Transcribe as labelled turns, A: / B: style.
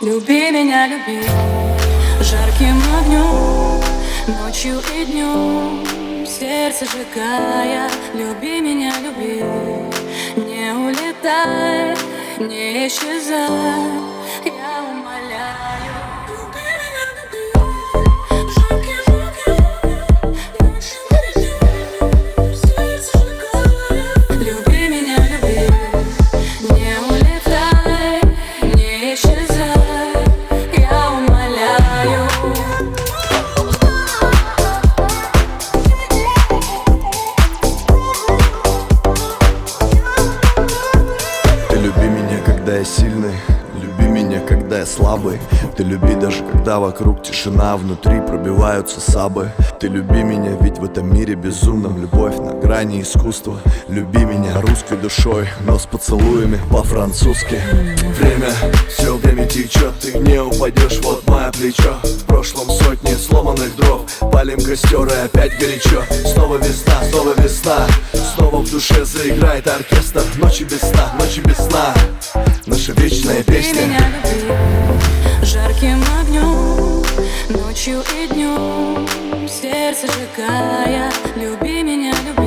A: Люби меня, люби жарким огнем, ночью и днем, сердце сжигая. Люби меня, люби, не улетай, не исчезай, я умоляю. Люби меня, люби жарким огнем, ночью и днем, сердце сжигая. Люби меня, люби, не улетай, не исчезай.
B: Я сильный, люби меня, когда я слабый. Ты люби даже когда вокруг тишина, внутри пробиваются сабы. Ты люби меня, ведь в этом мире безумном любовь на грани искусства. Люби меня русской душой, но с поцелуями по-французски. Время, все время течет, ты не упадешь, вот мое плечо. В прошлом сотни сломанных дров, палим костер и опять горячо. Снова весна, снова весна, снова в душе заиграет оркестр. Ночи без сна, ночи без сна, наша вечная песня.
A: Люби меня, люби жарким огнем, ночью и днем, сердце сжигая. Люби меня, люби.